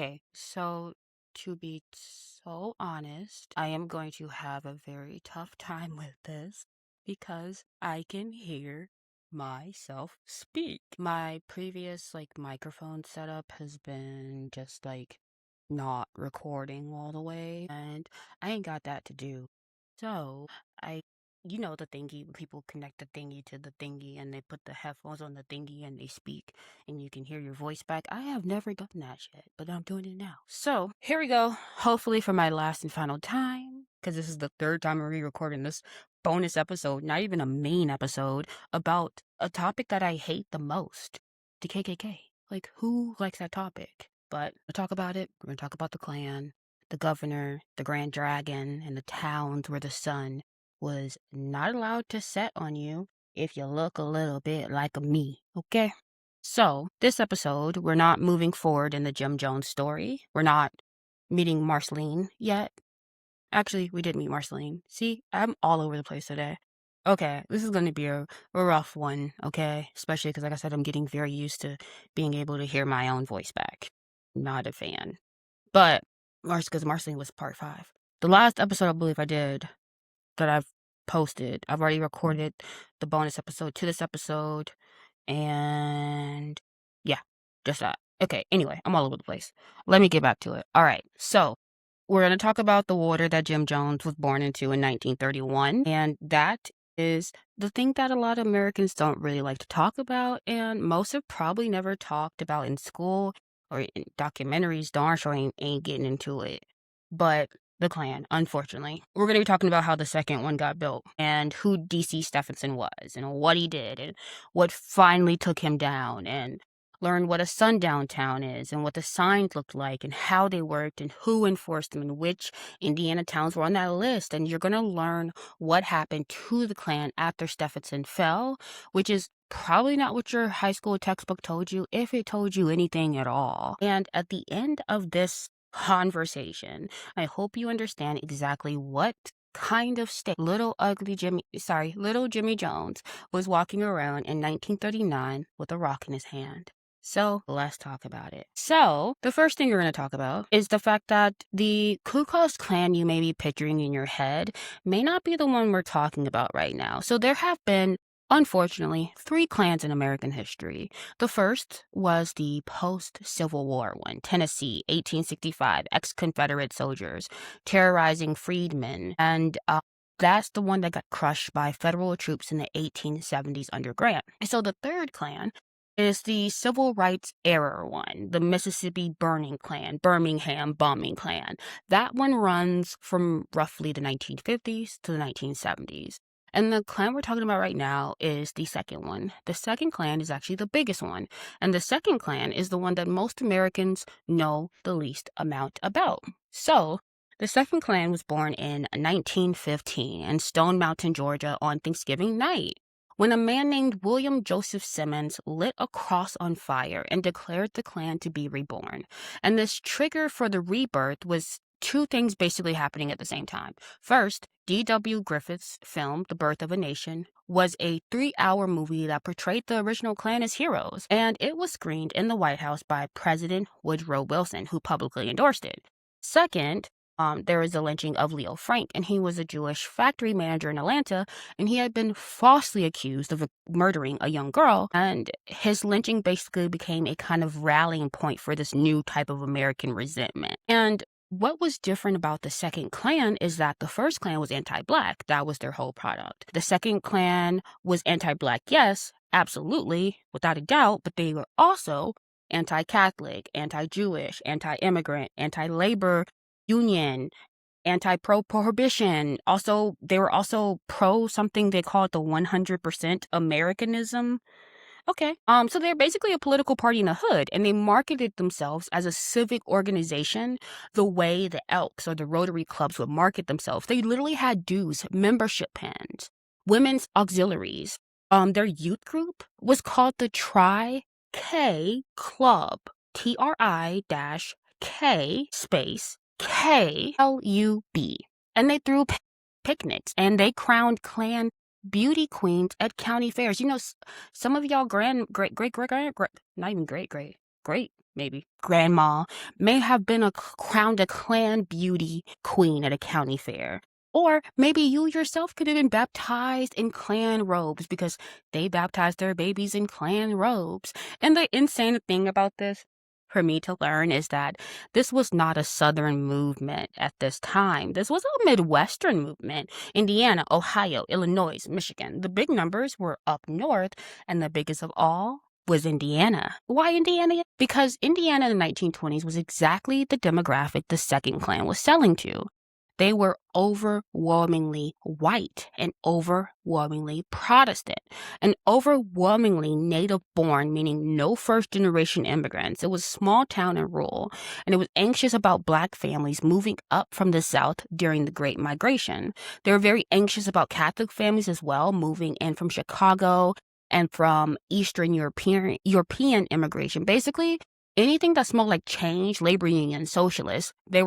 Okay, so to be so honest, I am going to have a very tough time with this because I can hear myself speak. My previous microphone setup has been just not recording all the way, and I ain't got that to do. So I the thingy when people connect the thingy to the thingy and they put the headphones on the thingy and they speak and you can hear your voice back. I have never done that yet, but I'm doing it now. So here we go. Hopefully for my last and final time, because this is the third time I'm re-recording this bonus episode, not even a main episode, about a topic that I hate the most, the KKK. Like, who likes that topic? But we'll talk about it. We're going to talk about the Klan, the governor, the Grand Dragon, and the towns where the sun was not allowed to set on you if you look a little bit like me, okay? So, this episode, we're not moving forward in the Jim Jones story. We're not meeting Marceline yet. Actually, we did meet Marceline. See, I'm all over the place today. Okay, this is going to be a rough one, okay? Especially because, like I said, I'm getting very used to being able to hear my own voice back. Not a fan. But, because Marceline was part 5. The last episode I believe I did that I've posted, I've already recorded the bonus episode to this episode. And yeah, just that. Okay, anyway, I'm all over the place. Let me get back to it. All right, so we're going to talk about the water that Jim Jones was born into in 1931. And that is the thing that a lot of Americans don't really like to talk about. And most have probably never talked about in school or in documentaries. Darn sure ain't getting into it. But the Klan, unfortunately. We're going to be talking about how the second one got built and who D.C. Stephenson was and what he did and what finally took him down, and learn what a sundown town is and what the signs looked like and how they worked and who enforced them and which Indiana towns were on that list. And you're going to learn what happened to the Klan after Stephenson fell, which is probably not what your high school textbook told you, if it told you anything at all. And at the end of this conversation, I hope you understand exactly what kind of state little Jimmy Jones was walking around in 1939 with a rock in his hand. So let's talk about it. So the first thing we're going to talk about is the fact that the Ku Klux Klan you may be picturing in your head may not be the one we're talking about right now. So there have been, unfortunately, 3 clans in American history. The first was the post-Civil War one, Tennessee, 1865, ex-Confederate soldiers terrorizing freedmen. And that's the one that got crushed by federal troops in the 1870s under Grant. And so the third Klan is the Civil Rights era one, the Mississippi Burning Klan, Birmingham Bombing Klan. That one runs from roughly the 1950s to the 1970s. And the Klan we're talking about right now is the second one. The second Klan is actually the biggest one. And the second Klan is the one that most Americans know the least amount about. So, the second Klan was born in 1915 in Stone Mountain, Georgia on Thanksgiving night, when a man named William Joseph Simmons lit a cross on fire and declared the Klan to be reborn. And this trigger for the rebirth was 2 things basically happening at the same time. First, D.W. Griffith's film, The Birth of a Nation, was a 3-hour movie that portrayed the original Klan as heroes, and it was screened in the White House by President Woodrow Wilson, who publicly endorsed it. Second, there was the lynching of Leo Frank, and he was a Jewish factory manager in Atlanta, and he had been falsely accused of murdering a young girl, and his lynching basically became a kind of rallying point for this new type of American resentment. And what was different about the second Klan is that the first Klan was anti-Black. That was their whole product. The second Klan was anti-Black, yes, absolutely, without a doubt, but they were also anti-Catholic, anti-Jewish, anti-immigrant, anti-labor union, anti-prohibition. Also, they were also pro something they called the 100% Americanism. Okay. So they're basically a political party in the hood, and they marketed themselves as a civic organization the way the Elks or the Rotary clubs would market themselves. They literally had dues, membership pins, women's auxiliaries. Their youth group was called the Tri-K Club, TRI-K space KLUB. And they threw picnics, and they crowned Klan beauty queens at county fairs. Some of y'all great maybe grandma, may have been crowned a Klan beauty queen at a county fair. Or maybe you yourself could have been baptized in Klan robes because they baptized their babies in Klan robes. And the insane thing about this, for me to learn, is that this was not a Southern movement at this time. This was a Midwestern movement. Indiana, Ohio, Illinois, Michigan. The big numbers were up north, and the biggest of all was Indiana. Why Indiana? Because Indiana in the 1920s was exactly the demographic the Second Klan was selling to. They were overwhelmingly white and overwhelmingly Protestant and overwhelmingly native-born, meaning no first-generation immigrants. It was small town and rural, and it was anxious about Black families moving up from the South during the Great Migration. They were very anxious about Catholic families as well, moving in from Chicago and from Eastern European immigration. Basically, anything that smelled like change, labor union, socialists, they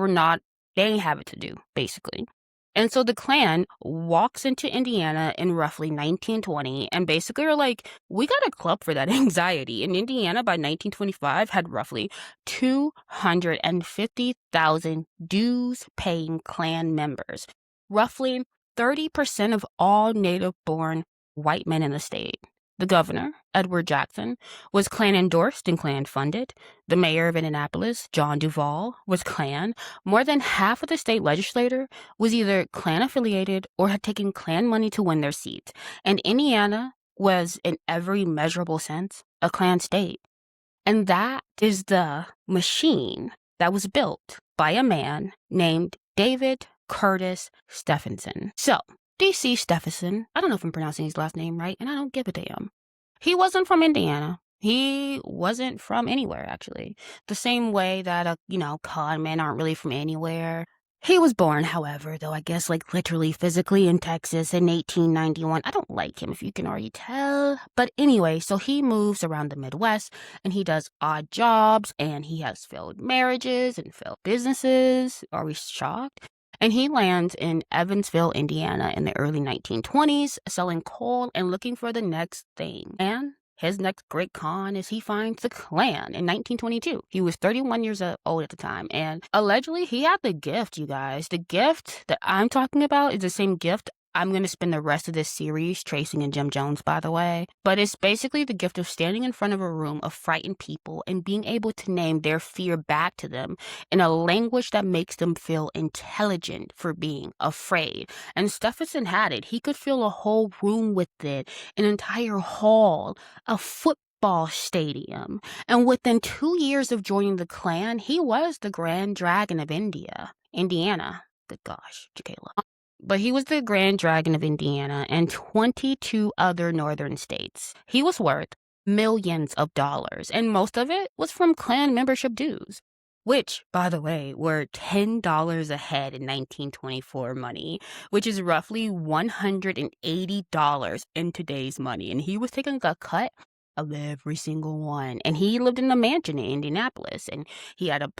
didn't have it to do, basically. And so the Klan walks into Indiana in roughly 1920 and basically are like, we got a club for that anxiety. And Indiana by 1925 had roughly 250,000 dues-paying Klan members, roughly 30% of all native-born white men in the state. The governor, Edward Jackson, was Klan endorsed and Klan funded. The mayor of Indianapolis, John Duval, was Klan. More than half of the state legislature was either Klan affiliated or had taken Klan money to win their seats. And Indiana was, in every measurable sense, a Klan state. And that is the machine that was built by a man named David Curtis Stephenson. So, D.C. Stephenson, I don't know if I'm pronouncing his last name right, and I don't give a damn. He wasn't from Indiana. He wasn't from anywhere, actually. The same way that, con men aren't really from anywhere. He was born, however, though I guess literally physically in Texas in 1891. I don't like him, if you can already tell. But anyway, so he moves around the Midwest and he does odd jobs and he has failed marriages and failed businesses. Are we shocked? And he lands in Evansville, Indiana in the early 1920s, selling coal and looking for the next thing. And his next great con is he finds the Klan in 1922. He was 31 years old at the time, and allegedly he had the gift, you guys. The gift that I'm talking about is the same gift I'm going to spend the rest of this series tracing in Jim Jones, by the way. But it's basically the gift of standing in front of a room of frightened people and being able to name their fear back to them in a language that makes them feel intelligent for being afraid. And Stephenson had it. He could fill a whole room with it, an entire hall, a football stadium. And within 2 years of joining the Klan, he was the Grand Dragon of Indiana. Good gosh, Jaquela. But he was the Grand Dragon of Indiana and 22 other northern states. He was worth millions of dollars, and most of it was from Klan membership dues, which, by the way, were $10 a head in 1924 money, which is roughly $180 in today's money. And he was taking a cut of every single one. And he lived in a mansion in Indianapolis, and he had a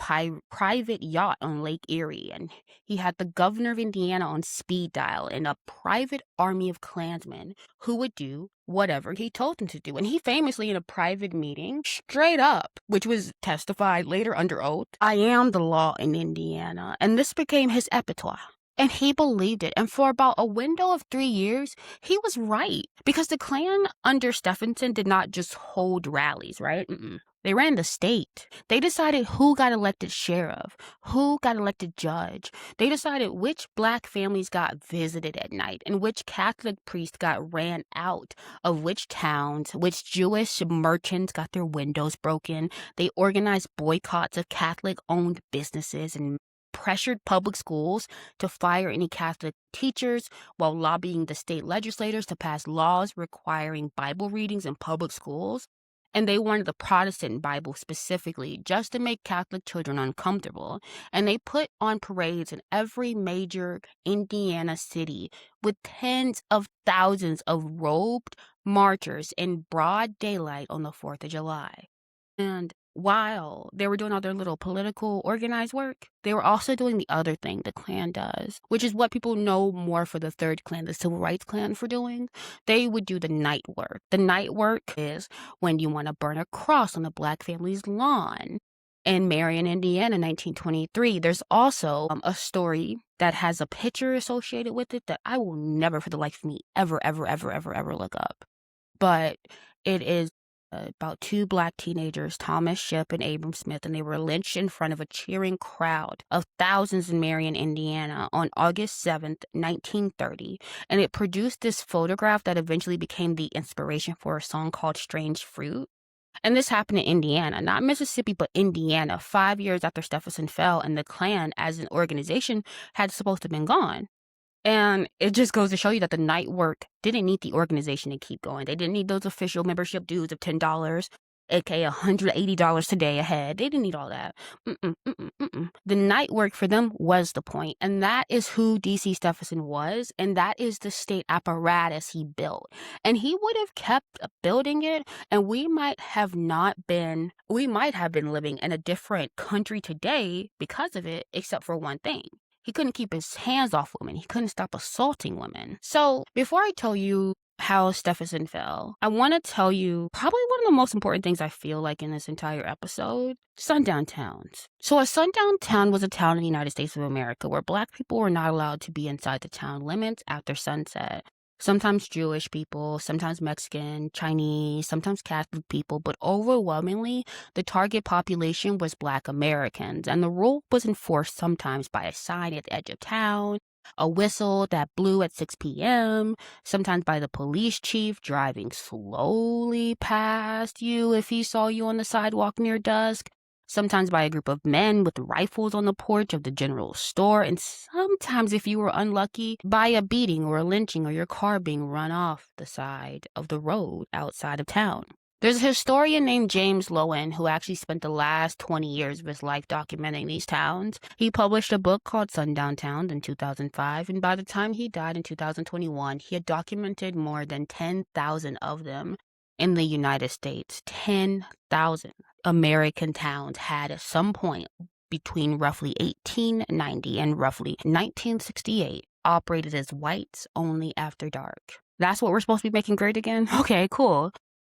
private yacht on Lake Erie, and he had the governor of Indiana on speed dial and a private army of Klansmen who would do whatever he told them to do. And he famously, in a private meeting, straight up, which was testified later under oath, I am the law in Indiana. And this became his epitaph. And he believed it. And for about a window of 3 years, he was right. Because the Klan under Stephenson did not just hold rallies, right? They ran the state. They decided who got elected sheriff, who got elected judge. They decided which Black families got visited at night and which Catholic priest got ran out of which towns, which Jewish merchants got their windows broken. They organized boycotts of Catholic-owned businesses and pressured public schools to fire any Catholic teachers while lobbying the state legislators to pass laws requiring Bible readings in public schools. And they wanted the Protestant Bible specifically just to make Catholic children uncomfortable. And they put on parades in every major Indiana city with tens of thousands of robed marchers in broad daylight on the 4th of July. And while they were doing all their little political organized work, they were also doing the other thing the Klan does, which is what people know more for the Third Klan, the Civil Rights Klan, for doing. They would do the night work. The night work is when you want to burn a cross on a Black family's lawn. In Marion, Indiana, 1923, there's also a story that has a picture associated with it that I will never for the life of me ever look up. But it is about two black teenagers, Thomas Shipp and Abram Smith, and they were lynched in front of a cheering crowd of thousands in Marion, Indiana on August 7th, 1930. And it produced this photograph that eventually became the inspiration for a song called Strange Fruit. And this happened in Indiana, not Mississippi, but Indiana, 5 years after Stephenson fell and the Klan as an organization had supposed to have been gone. And it just goes to show you that the night work didn't need the organization to keep going. They didn't need those official membership dues of $10, aka $180 today a head. They didn't need all that. The night work for them was the point, and that is who D.C. Stephenson was, and that is the state apparatus he built. And he would have kept building it, and we might have been living in a different country today because of it, except for one thing. He couldn't keep his hands off women. He couldn't stop assaulting women. So before I tell you how Stephenson fell, I want to tell you probably one of the most important things I feel like in this entire episode, sundown towns. So a sundown town was a town in the United States of America where Black people were not allowed to be inside the town limits after sunset. Sometimes Jewish people, sometimes Mexican, Chinese, sometimes Catholic people, but overwhelmingly, the target population was Black Americans, and the rule was enforced sometimes by a sign at the edge of town, a whistle that blew at 6 p.m., sometimes by the police chief driving slowly past you if he saw you on the sidewalk near dusk, sometimes by a group of men with rifles on the porch of the general store, and sometimes, if you were unlucky, by a beating or a lynching or your car being run off the side of the road outside of town. There's a historian named James Loewen who actually spent the last 20 years of his life documenting these towns. He published a book called Sundown Towns in 2005, and by the time he died in 2021, he had documented more than 10,000 of them in the United States. 10,000 American towns had at some point between roughly 1890 and roughly 1968 operated as whites only after dark. That's what we're supposed to be making great again? Okay, cool.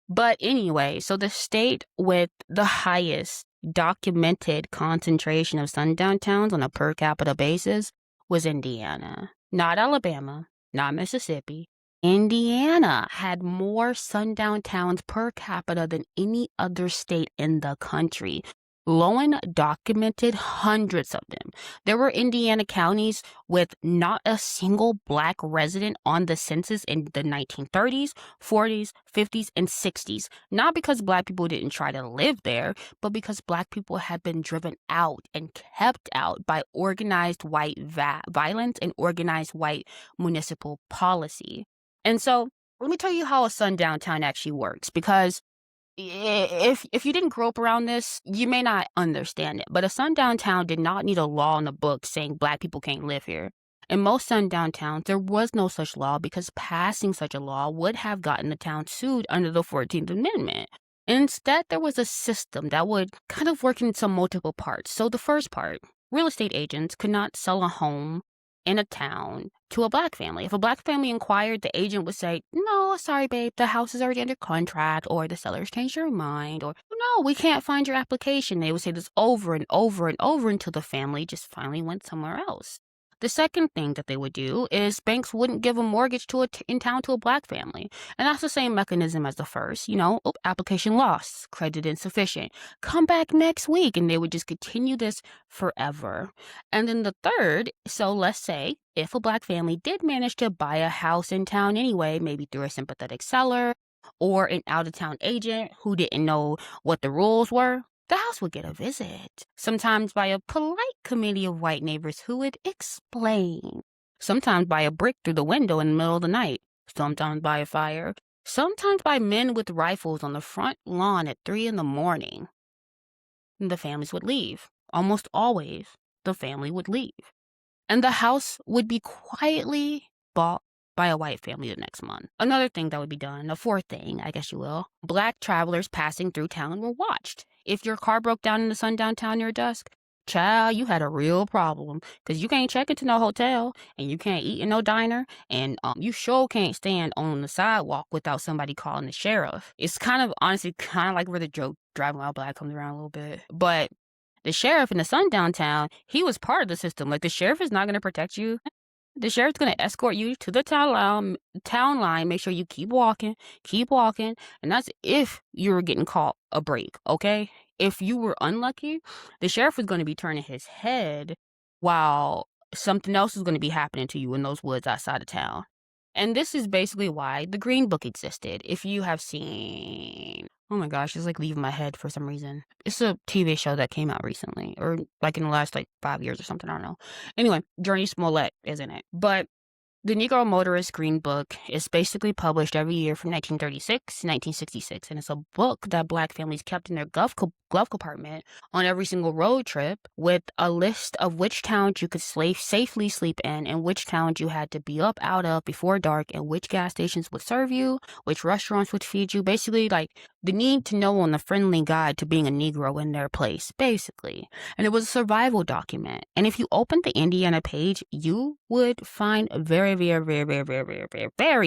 But anyway, so the state with the highest documented concentration of sundown towns on a per capita basis was Indiana. Not Alabama, not Mississippi. Indiana had more sundown towns per capita than any other state in the country. Loewen documented hundreds of them. There were Indiana counties with not a single Black resident on the census in the 1930s, 40s, 50s, and 60s. Not because Black people didn't try to live there, but because Black people had been driven out and kept out by organized white violence and organized white municipal policy. And so let me tell you how a sundown town actually works, because if you didn't grow up around this, you may not understand it. But a sundown town did not need a law in the book saying Black people can't live here. In most sundown towns, there was no such law because passing such a law would have gotten the town sued under the 14th Amendment. Instead, there was a system that would kind of work in some multiple parts. So the first part, real estate agents could not sell a home in a town to a Black family. If a Black family inquired, the agent would say, "No, sorry, babe, the house is already under contract," or "the sellers changed their mind," or "No, we can't find your application." They would say this over and over and over until the family just finally went somewhere else. The second thing that they would do is banks wouldn't give a mortgage in town to a Black family. And that's the same mechanism as the first. Application lost, credit insufficient, come back next week. And they would just continue this forever. And then the third, so let's say if a Black family did manage to buy a house in town anyway, maybe through a sympathetic seller or an out-of-town agent who didn't know what the rules were, the house would get a visit, sometimes by a polite committee of white neighbors who would explain, sometimes by a brick through the window in the middle of the night, sometimes by a fire, sometimes by men with rifles on the front lawn at 3 a.m. The families would leave. Almost always, the family would leave. And the house would be quietly bought by a white family the next month. Another thing that would be done, a fourth thing, I guess you will, Black travelers passing through town were watched. If your car broke down in the sundown town near dusk, child, you had a real problem, because you can't check into no hotel, and you can't eat in no diner, and you sure can't stand on the sidewalk without somebody calling the sheriff. It's honestly kind of like where the joke driving while Black comes around a little bit. But The sheriff in the sundown town, he was part of the system. Like, the sheriff is not going to protect you. The sheriff's going to escort you to the town line, make sure you keep walking, and that's if you were getting caught a break, okay? If you were unlucky, the sheriff was going to be turning his head while something else is going to be happening to you in those woods outside of town. And this is basically why the Green Book existed. If you have seen, oh my gosh, it's like leaving my head for some reason. It's a TV show that came out recently, or like in the last like 5 years or something, I don't know. Anyway, Journey Smollett is in it. But the Negro Motorist Green Book is basically published every year from 1936 to 1966, and it's a book that Black families kept in their glove compartment on every single road trip, with a list of which towns you could safely sleep in and which towns you had to be up out of before dark, and which gas stations would serve you, which restaurants would feed you. Basically, like the need to know on the friendly guide to being a Negro in their place, basically. And it was a survival document. And if you opened the Indiana page, you would find very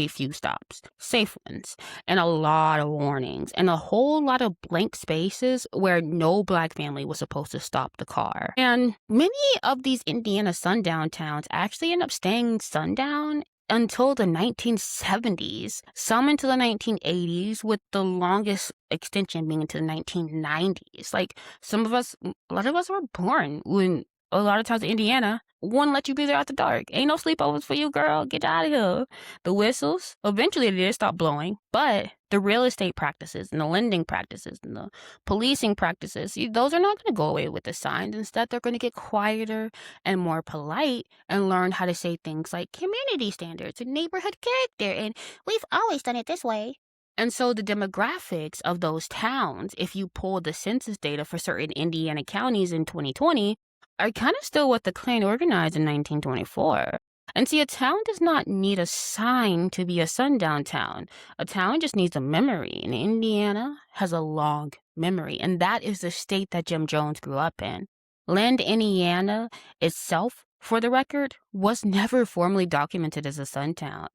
few stops, safe ones, and a lot of warnings, and a whole lot of blank spaces where no Black family was supposed to stop the car. And many of these Indiana sundown towns actually end up staying sundown until the 1970s, some into the 1980s, with the longest extension being into the 1990s. Like, a lot of us were born when a lot of times in Indiana wouldn't let you be there after dark. Ain't no sleepovers for you, girl. Get out of here. The whistles, eventually they did stop blowing, but the real estate practices and the lending practices and the policing practices, those are not going to go away with the signs. Instead, they're going to get quieter and more polite and learn how to say things like community standards and neighborhood character, and we've always done it this way. And so the demographics of those towns, if you pull the census data for certain Indiana counties in 2020, are kind of still what the Klan organized in 1924. And see, a town does not need a sign to be a sundown town. A town just needs a memory, and Indiana has a long memory, and that is the state that Jim Jones grew up in. Land, Indiana itself, for the record, was never formally documented as a sundown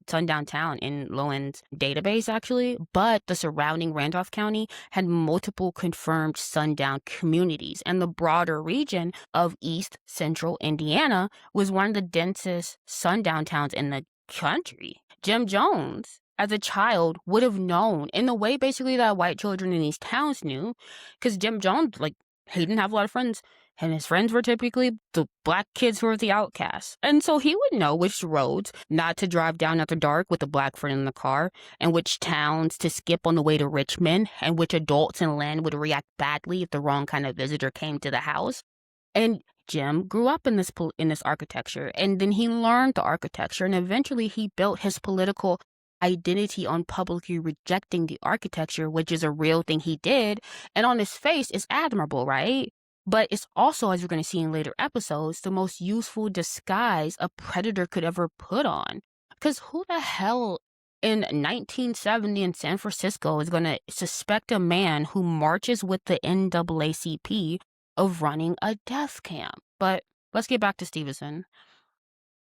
town in Lowen's database, actually, but the surrounding Randolph County had multiple confirmed sundown communities, and the broader region of East Central Indiana was one of the densest sundown towns in the country. Jim Jones, as a child, would have known in the way basically that white children in these towns knew, because Jim Jones, like, he didn't have a lot of friends, and his friends were typically the Black kids who were the outcasts. And so he would know which roads not to drive down after dark with a Black friend in the car, and which towns to skip on the way to Richmond, and which adults in land would react badly if the wrong kind of visitor came to the house. And Jim grew up in this architecture, and then he learned the architecture, and eventually he built his political identity on publicly rejecting the architecture, which is a real thing he did, and on his face is admirable, right? But it's also, as you're going to see in later episodes, the most useful disguise a predator could ever put on. Because who the hell in 1970 in San Francisco is going to suspect a man who marches with the NAACP of running a death camp? But let's get back to Stevenson,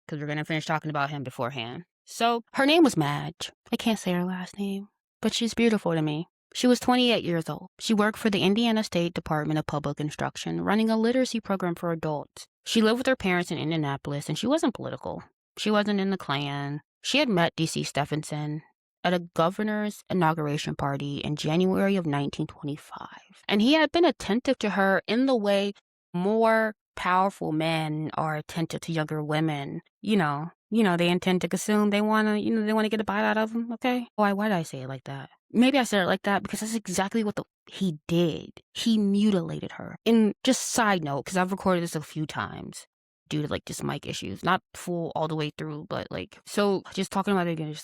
because we're going to finish talking about him beforehand. So her name was Madge. I can't say her last name, but she's beautiful to me. She was 28 years old. She worked for the Indiana State Department of Public Instruction, running a literacy program for adults. She lived with her parents in Indianapolis, and she wasn't political. She wasn't in the Klan. She had met D.C. Stephenson at a governor's inauguration party in January of 1925. And he had been attentive to her in the way more powerful men are attentive to younger women. You know, they intend to consume. They want to get a bite out of them, okay? Why did I say it like that? Maybe I said it like that because that's exactly what he did. He mutilated her. And just side note, because I've recorded this a few times due to like just mic issues, not full all the way through, but like, so just talking about it again,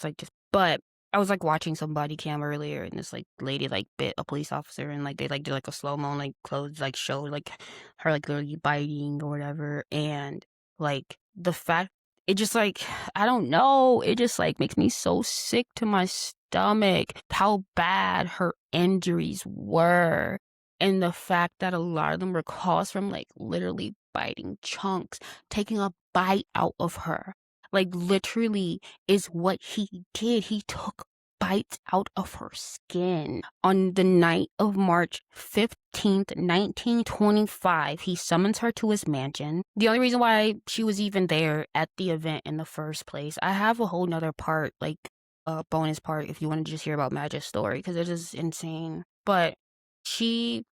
but I was like watching some body cam earlier, and this like lady like bit a police officer, and like they like did like a slow-mo and like clothes like showed like her like literally biting or whatever, and like the fact, it just like, I don't know, it just like makes me so sick to my stomach how bad her injuries were, and the fact that a lot of them were caused from like literally biting chunks, taking a bite out of her. Like literally is what he did. He took bites out of her skin. On the night of March 15th, 1925, he summons her to his mansion. The only reason why she was even there at the event in the first place, I have a whole nother part, like a bonus part, if you want to just hear about Magic's story, because it is insane. But she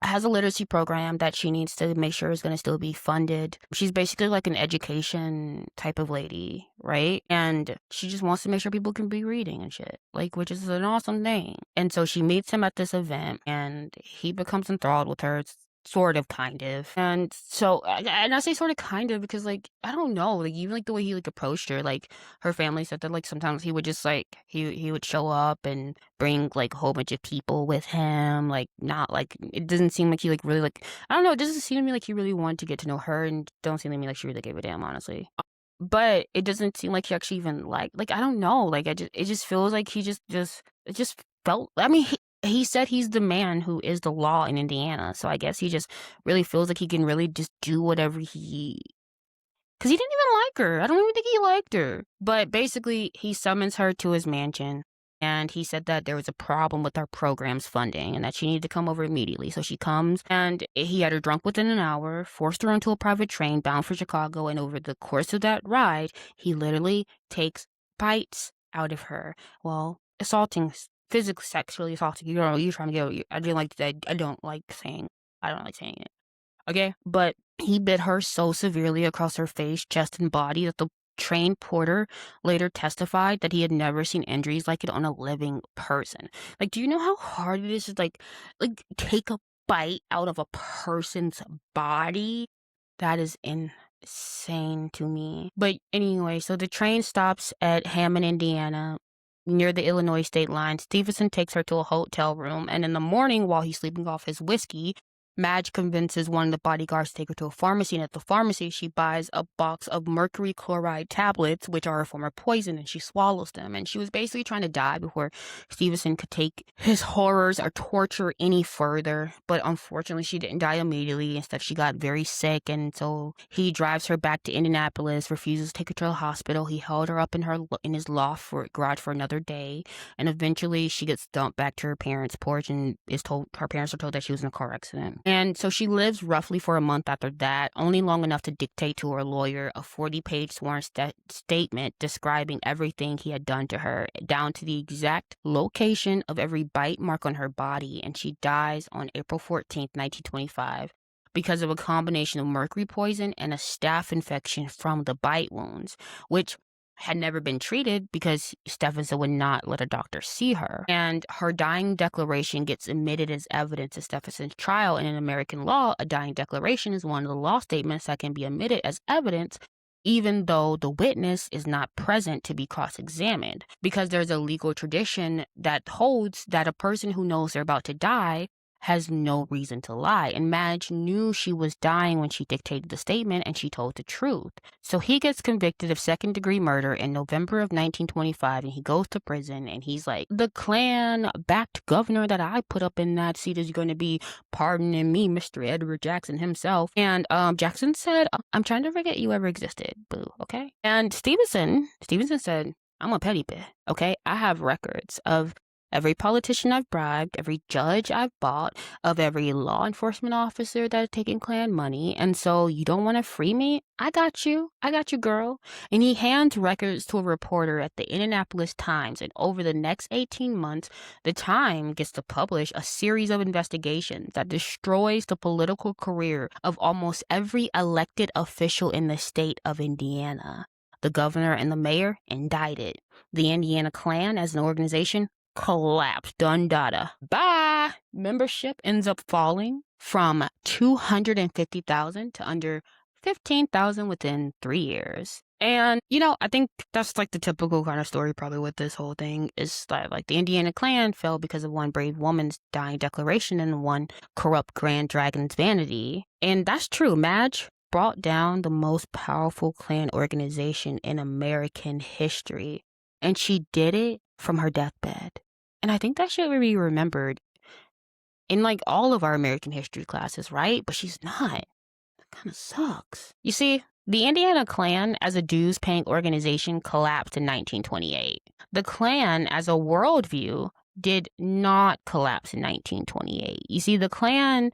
has a literacy program that she needs to make sure is going to still be funded. She's basically like an education type of lady, right? And she just wants to make sure people can be reading and shit, like, which is an awesome thing. And so she meets him at this event and he becomes enthralled with her. It's sort of, kind of. And so, and I say sort of, kind of, because, like, I don't know, like, even, like, the way he, like, approached her, like, her family said that, like, sometimes he would just, like, he would show up and bring, like, a whole bunch of people with him, like, not, like, it doesn't seem like he, like, really, like, I don't know, it doesn't seem to me like he really wanted to get to know her, and don't seem to me like she really gave a damn, honestly. But it doesn't seem like he actually even, like, I don't know, like, it just feels like he it just felt, I mean, he said he's the man who is the law in Indiana, so I guess he just really feels like he can really just do whatever because he didn't even like her. I don't even think he liked her. But basically, he summons her to his mansion, and he said that there was a problem with our program's funding and that she needed to come over immediately. So she comes, and he had her drunk within an hour, forced her onto a private train bound for Chicago, and over the course of that ride, he literally takes bites out of her while assaulting, physically, sexually assaulting. You're trying to get. I didn't like that. I don't like saying it. Okay, but he bit her so severely across her face, chest, and body that the train porter later testified that he had never seen injuries like it on a living person. Like, do you know how hard it is to like take a bite out of a person's body? That is insane to me. But anyway, so the train stops at Hammond, Indiana, near the Illinois state line. Stevenson takes her to a hotel room, and in the morning, while he's sleeping off his whiskey, Madge convinces one of the bodyguards to take her to a pharmacy, and at the pharmacy, she buys a box of mercury chloride tablets, which are a form of poison, and she swallows them. And she was basically trying to die before Stevenson could take his horrors or torture any further. But unfortunately, she didn't die immediately. Instead, she got very sick, and so he drives her back to Indianapolis, refuses to take her to the hospital. He held her up in his garage for another day, and eventually she gets dumped back to her parents' porch and her parents are told that she was in a car accident. And so she lives roughly for a month after that, only long enough to dictate to her lawyer a 40-page sworn statement describing everything he had done to her, down to the exact location of every bite mark on her body. And she dies on April 14th, 1925, because of a combination of mercury poison and a staph infection from the bite wounds, which had never been treated because Stephenson would not let a doctor see her. And her dying declaration gets admitted as evidence at Stephenson's trial. And in American law, a dying declaration is one of the law statements that can be admitted as evidence even though the witness is not present to be cross-examined, because there's a legal tradition that holds that a person who knows they're about to die has no reason to lie. And Madge knew she was dying when she dictated the statement, and she told the truth. So he gets convicted of second-degree murder in November of 1925, and he goes to prison, and he's like, the Klan-backed governor that I put up in that seat is going to be pardoning me, Mr. Edward Jackson himself. And Jackson said, I'm trying to forget you ever existed, boo, okay? And Stevenson said, I'm a petty bit, okay? I have records of every politician I've bribed, every judge I've bought, of every law enforcement officer that has taken Klan money. And so you don't want to free me? I got you, girl. And he hands records to a reporter at the Indianapolis Times. And over the next 18 months, the Times gets to publish a series of investigations that destroys the political career of almost every elected official in the state of Indiana. The governor and the mayor indicted. The Indiana Klan as an organization collapsed. Done data. Bye. Membership ends up falling from 250,000 to under 15,000 within 3 years. And, I think that's like the typical kind of story probably with this whole thing is that like the Indiana Klan fell because of one brave woman's dying declaration and one corrupt Grand Dragon's vanity. And that's true. Madge brought down the most powerful Klan organization in American history. And she did it from her deathbed. And I think that should be remembered in like all of our American history classes, right? But she's not. That kind of sucks. You see, The Indiana Klan as a dues-paying organization collapsed in 1928. The Klan as a worldview did not collapse in 1928. You see, the Klan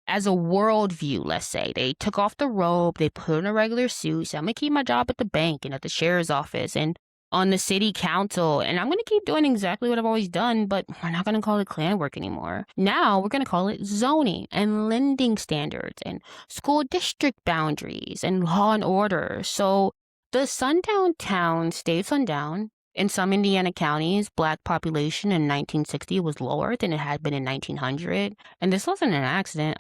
as a worldview, let's say, they took off the robe, they put on a regular suit, said, I'm going to keep my job at the bank and at the sheriff's office and on the city council, and I'm going to keep doing exactly what I've always done, but we're not going to call it Klan work anymore. Now we're going to call it zoning and lending standards and school district boundaries and law and order. So the sundown town stayed sundown. In some Indiana counties, black population in 1960 was lower than it had been in 1900. And this wasn't an accident.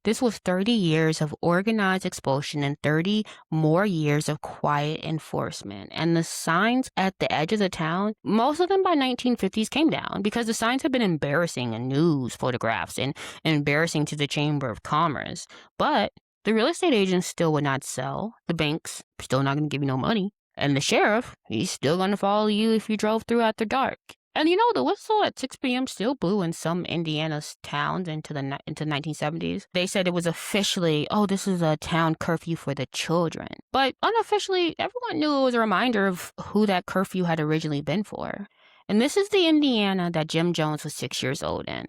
This was 30 years of organized expulsion and 30 more years of quiet enforcement. And the signs at the edge of the town, most of them by 1950s came down because the signs had been embarrassing in news photographs and embarrassing to the Chamber of Commerce. But the real estate agents still would not sell. The banks still not going to give you no money. And the sheriff, he's still going to follow you if you drove through after dark. And the whistle at 6 p.m. still blew in some Indiana towns into 1970s. They said it was officially, this is a town curfew for the children. But unofficially, everyone knew it was a reminder of who that curfew had originally been for. And this is the Indiana that Jim Jones was 6 years old in.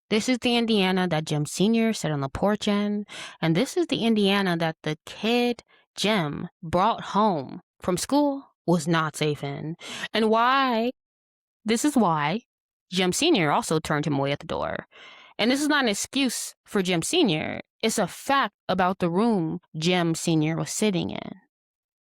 This is the Indiana that Jim Sr. sat on the porch in. And this is the Indiana that the kid Jim brought home from school was not safe in. And why? This is why Jim Sr. also turned him away at the door. And this is not an excuse for Jim Sr. It's a fact about the room Jim Sr. was sitting in.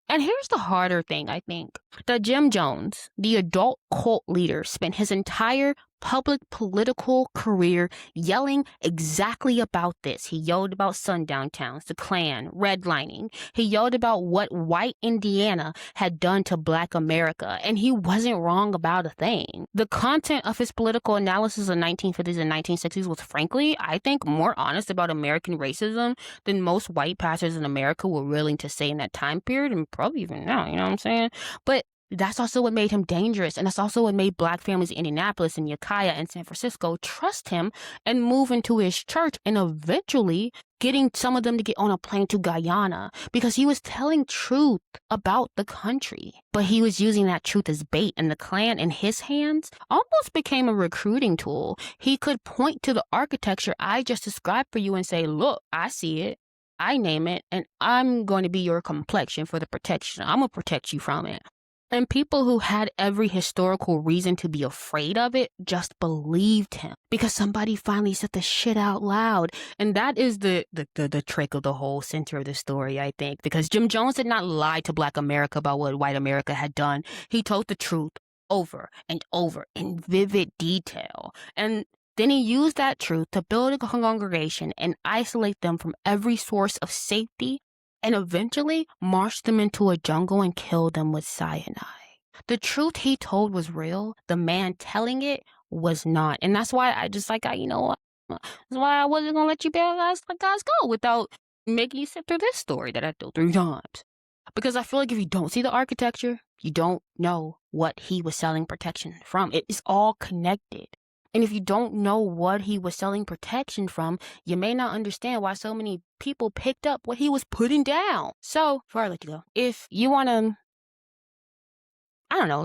And here's the harder thing, I think, that Jim Jones, the adult cult leader, spent his entire public political career yelling exactly about this. He yelled about sundown towns, the Klan, redlining. He yelled about what white Indiana had done to Black America, and he wasn't wrong about a thing. The content of his political analysis of the 1950s and 1960s was, frankly, I think, more honest about American racism than most white pastors in America were willing to say in that time period, and probably even now, you know what I'm saying? But that's also what made him dangerous, and that's also what made Black families in Indianapolis and Ukiah and San Francisco trust him and move into his church, and eventually getting some of them to get on a plane to Guyana because he was telling truth about the country. But he was using that truth as bait, and the Klan in his hands almost became a recruiting tool. He could point to the architecture I just described for you and say, look, I see it, I name it, and I'm going to be your complexion for the protection. I'm going to protect you from it. And people who had every historical reason to be afraid of it just believed him because somebody finally said the shit out loud. And that is the trick of the whole center of the story, I think, because Jim Jones did not lie to Black America about what white America had done. He told the truth over and over in vivid detail. And then he used that truth to build a congregation and isolate them from every source of safety, and eventually marched them into a jungle and killed them with cyanide. The truth he told was real. The man telling it was not. And that's why that's why I wasn't going to let you guys go without making you sit through this story that I told 3 times. Because I feel like if you don't see the architecture, you don't know what he was selling protection from. It is all connected. And if you don't know what he was selling protection from, you may not understand why so many people picked up what he was putting down. So, before I let you go, if you want to, I don't know,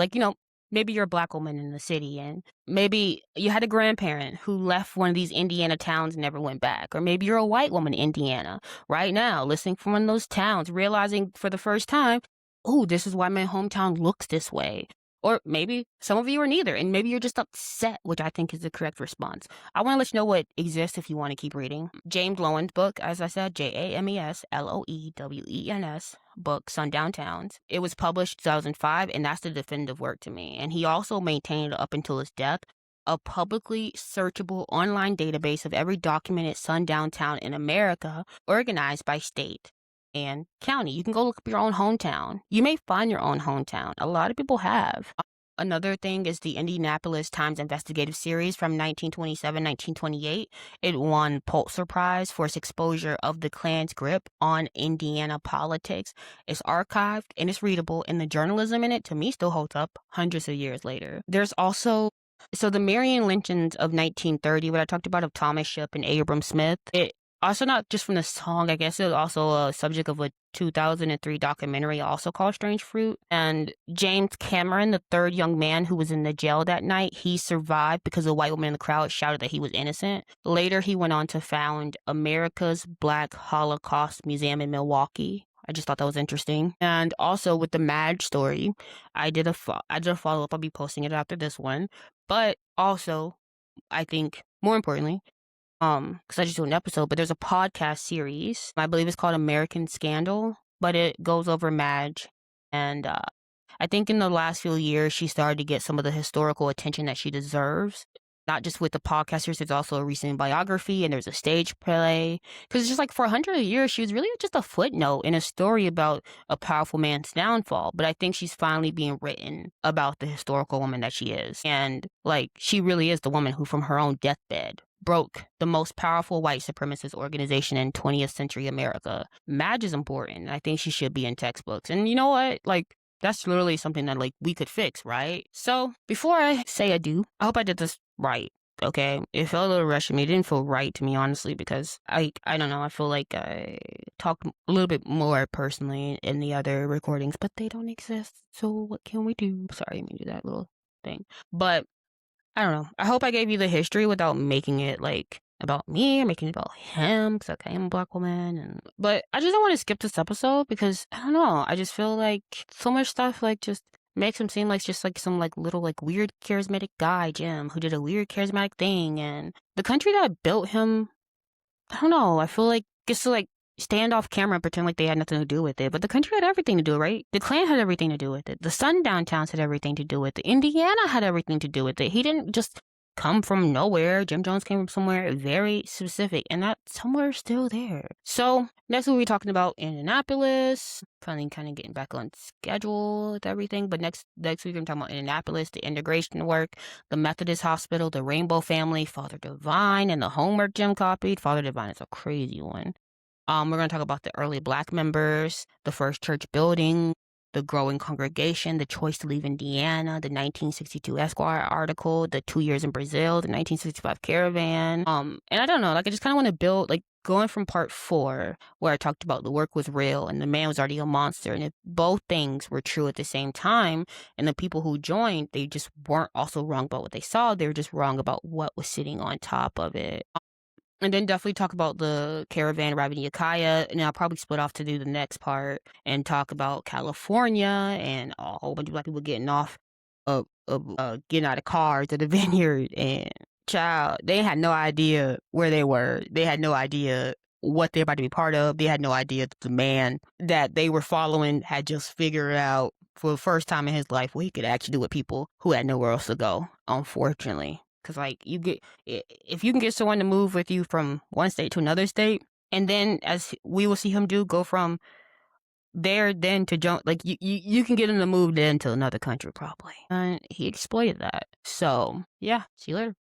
maybe you're a Black woman in the city and maybe you had a grandparent who left one of these Indiana towns and never went back. Or maybe you're a white woman in Indiana right now, listening from one of those towns, realizing for the first time, oh, this is why my hometown looks this way. Or maybe some of you are neither, and maybe you're just upset, which I think is the correct response. I want to let you know what exists if you want to keep reading. James Loewen's book, as I said, JamesLoewens book, Sundown Towns. It was published 2005, and that's the definitive work to me. And he also maintained, up until his death, a publicly searchable online database of every documented sundown town in America, organized by state and county. You can go look up your own hometown. You may find your own hometown. A lot of people have. Another thing is the Indianapolis Times investigative series from 1927-1928. It won Pulitzer Prize for its exposure of the Klan's grip on Indiana politics. It's archived and it's readable, and the journalism in it, to me, still holds up hundreds of years later. There's also the Marion lynchings of 1930, what I talked about of Thomas Shipp and Abram Smith. Also not just from the song, I guess it was also a subject of a 2003 documentary also called Strange Fruit. And James Cameron, the third young man who was in the jail that night, he survived because a white woman in the crowd shouted that he was innocent. Later, he went on to found America's Black Holocaust Museum in Milwaukee. I just thought that was interesting. And also with the Madge story, I did a follow-up. I'll be posting it after this one. But also, I think more importantly, because I just do an episode, but there's a podcast series. I believe it's called American Scandal, but it goes over Madge. And I think in the last few years, she started to get some of the historical attention that she deserves. Not just with the podcast series, there's also a recent biography and there's a stage play. Because it's just like for 100 years, she was really just a footnote in a story about a powerful man's downfall. But I think she's finally being written about the historical woman that she is. And like, she really is the woman who, from her own deathbed, broke the most powerful white supremacist organization in 20th century America. Madge is important. I think she should be in textbooks. And you know what? Like, that's literally something that, like, we could fix, right? So, before I say adieu, I hope I did this right, okay? It felt a little rushed to me. It didn't feel right to me, honestly, because I don't know. I feel like I talked a little bit more personally in the other recordings, but they don't exist. So, what can we do? Sorry, let me do that little thing. But I don't know. I hope I gave you the history without making it like about me or making it about him because like, I am a black woman. But I just don't want to skip this episode because I don't know. I just feel like so much stuff like just makes him seem like just like some like little like weird charismatic guy, Jim, who did a weird charismatic thing. And the country that built him, I don't know. I feel like gets to like stand off camera and pretend like they had nothing to do with it. But the country had everything to do, right? The Klan had everything to do with it. The sundown towns had everything to do with it. Indiana had everything to do with it. He didn't just come from nowhere. Jim Jones came from somewhere very specific, and that somewhere is still there. So next we'll be talking about Indianapolis. Finally kind of getting back on schedule with everything. But next week we're going to talk about Indianapolis, the integration work, the Methodist Hospital, the Rainbow Family, Father Divine, and the homework Jim copied. Father Divine is a crazy one. We're going to talk about the early black members, the first church building, the growing congregation, the choice to leave Indiana, the 1962 Esquire article, the 2 years in Brazil, the 1965 caravan. And I don't know, like I just kind of want to build, like going from part 4, where I talked about the work was real and the man was already a monster. And if both things were true at the same time, and the people who joined, they just weren't also wrong about what they saw, they were just wrong about what was sitting on top of it. And then definitely talk about the caravan arriving in Ukiah, and I'll probably split off to do the next part and talk about California and a whole bunch of black people getting off getting out of cars at the vineyard. And child, they had no idea where they were. They had no idea what they're about to be part of. They had no idea that the man that they were following had just figured out for the first time in his life what he could actually do with people who had nowhere else to go, unfortunately. Because, like, if you can get someone to move with you from one state to another state, and then as we will see him do, go from there then to jump, like, you can get him to move then to another country, probably. And he exploited that. So, yeah, see you later.